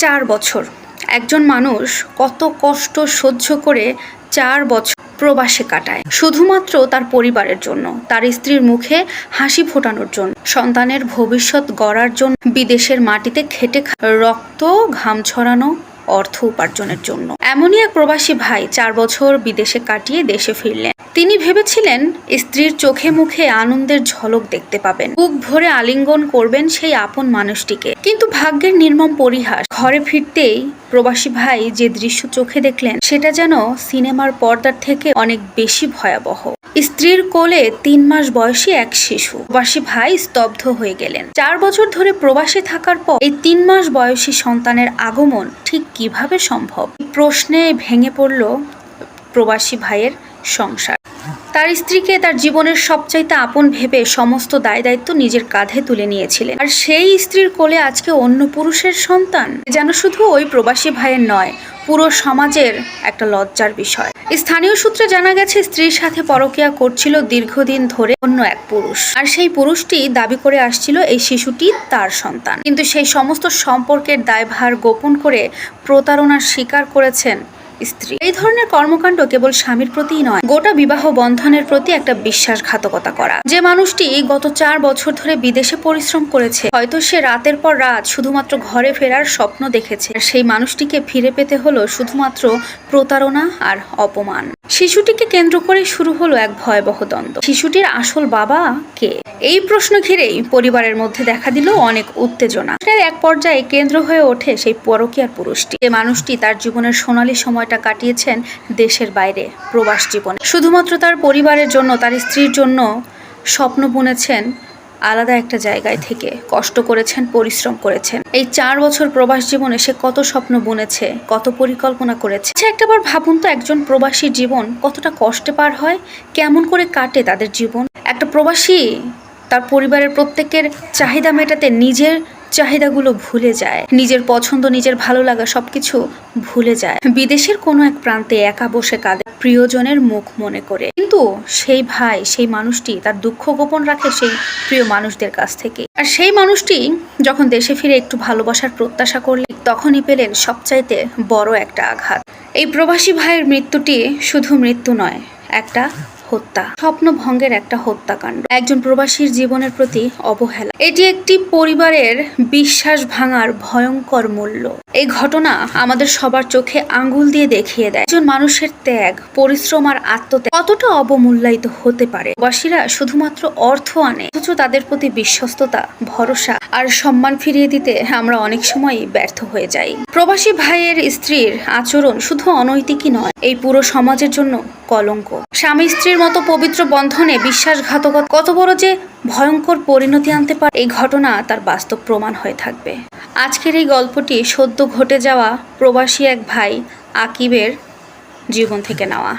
4 বছর একজন মানুষ কত কষ্ট সহ্য করে 4 বছর প্রবাসে কাটায়, শুধুমাত্র তার পরিবারের জন্য, তার স্ত্রীর মুখে হাসি ফোটানোর জন্য, সন্তানের ভবিষ্যৎ গড়ার জন্য, বিদেশের মাটিতে খেটে রক্ত ঘাম ছড়ানো অর্থ উপার্জনের জন্য। এমনই এক প্রবাসী ভাই 4 বছর বিদেশে কাটিয়ে দেশে ফিরলেন। তিনি ভেবেছিলেন স্ত্রীর চোখে মুখে আনন্দের ঝলক দেখতে পাবেন, বুক ভরে আলিঙ্গন করবেন সেই আপন মানুষটিকে। কিন্তু ভাগ্যের নির্মম পরিহাস, ঘরে ফিরতেই প্রবাসী ভাই যে দৃশ্য চোখে দেখলেন সেটা যেন সিনেমার পর্দার থেকে অনেক বেশি ভয়াবহ। স্ত্রীর কোলে 3 মাস বয়সী এক শিশু। প্রবাসী ভাই স্তব্ধ হয়ে গেলেন। 4 বছর ধরে প্রবাসে থাকার পর এই 3 মাস বয়সী সন্তানের আগমন ঠিক কিভাবে সম্ভব? প্রশ্নে ভেঙে পড়ল প্রবাসী ভাইয়ের সংসার। তার স্ত্রীকে তার জীবনের সবচাইতে আপন ভেবে সমস্ত দায় দায়িত্ব নিজের কাঁধে তুলে নিয়েছিলেন, আর সেই স্ত্রীর কোলে আজকে অন্য পুরুষের সন্তান যেন শুধু ওই প্রবাসী ভাইয়ের নয়, পুরো সমাজের একটা লজ্জার বিষয়। স্থানীয় সূত্রে জানা গেছে স্ত্রীর সাথে পরকীয়া করছিল দীর্ঘদিন ধরে অন্য এক পুরুষ, আর সেই পুরুষটি দাবি করে আসছিল এই শিশুটি তার সন্তান। কিন্তু সেই সমস্ত সম্পর্কের দায়ভার গোপন করে প্রতারণার শিকার করেছেন স্ত্রী। এই ধরনের কর্মকাণ্ড কেবল স্বামীর প্রতিই নয়, গোটা বিবাহ বন্ধনের প্রতি একটা বিশ্বাসঘাতকতা করা। যে মানুষটি গত 4 বছর ধরে বিদেশে পরিশ্রম করেছে, হয়তো সে রাতের পর রাত শুধুমাত্র ঘরে ফেরার স্বপ্ন দেখেছে, সেই মানুষটিকে ফিরে পেতে হলো শুধুমাত্র প্রতারণা আর অপমান। শিশুটিকে কেন্দ্র করে শুরু হলো এক ভয়াবহ দ্বন্দ্ব। শিশুটির আসল বাবা কে? এই প্রশ্ন ঘিরেই পরিবারের মধ্যে দেখা দিল অনেক উত্তেজনা। এক পর্যায়ে কেন্দ্র হয়ে ওঠে সেই পরকীয়ার পুরুষটি। যে মানুষটি তার জীবনের সোনালী সময়টা কাটিয়েছেন দেশের বাইরে, প্রবাস জীবনে, শুধুমাত্র তার পরিবারের জন্য, তার স্ত্রীর জন্য স্বপ্ন বুনেছেন আলাদা একটা জায়গায় থেকে, কষ্ট করেছেন, পরিশ্রম করেছেন। এই 4 বছর প্রবাস জীবনে সে কত স্বপ্ন বুনেছে, কত পরিকল্পনা করেছে। একটাবার ভাবুন তো, একজন প্রবাসীর জীবন কতটা কষ্টে পার হয়, কেমন করে কাটে তাদের জীবন। একটা প্রবাসী তার পরিবারের প্রত্যেকের চাহিদা মেটাতে নিজের চাহিদাগুলো ভুলে যায়, নিজের পছন্দ, নিজের ভালো লাগা সবকিছু ভুলে যায়, বিদেশের কোনো এক প্রান্তে একা বসে কাঁদে প্রিয়জনের মুখ মনে করে। কিন্তু সেই ভাই, সেই মানুষটি তার দুঃখ গোপন রাখে সেই প্রিয় মানুষদের কাছ থেকে। আর সেই মানুষটি যখন দেশে ফিরে একটু ভালোবাসার প্রত্যাশা করলেন, তখনই পেলেন সবচাইতে বড় একটা আঘাত। এই প্রবাসী ভাইয়ের মৃত্যুটি শুধু মৃত্যু নয়, একটা হত্যা, স্বপ্ন ভঙ্গের একটা হত্যাকাণ্ড, একজন প্রবাসীর জীবনের প্রতি অবহেলা। এটি একটি পরিবারের বিশ্বাস ভাঙার ভয়ঙ্কর মূল্য। এই ঘটনা আমাদের সবার চোখে আঙ্গুল দিয়ে দেখিয়ে দেয় একজন মানুষের ত্যাগ, পরিশ্রম আর আত্মত্যাগ কতটা অবমূল্যায়িত হতে পারে। প্রবাসীরা শুধুমাত্র অর্থ আনে, অথচ তাদের প্রতি বিশ্বস্ততা, ভরসা আর সম্মান ফিরিয়ে দিতে আমরা অনেক সময়ই ব্যর্থ হয়ে যাই। প্রবাসী ভাইয়ের স্ত্রীর আচরণ শুধু অনৈতিকই নয়, এই পুরো সমাজের জন্য কলঙ্ক। স্বামী স্ত্রীর মতো পবিত্র বন্ধনে বিশ্বাসঘাতকতা কত বড় যে ভয়ঙ্কর পরিণতি আনতে পারে, এই ঘটনা তার বাস্তব প্রমাণ হয়ে থাকবে। আজকের এই গল্পটি সদ্য ঘটে যাওয়া প্রবাসী এক ভাই আকিবের জীবন থেকে নেওয়া।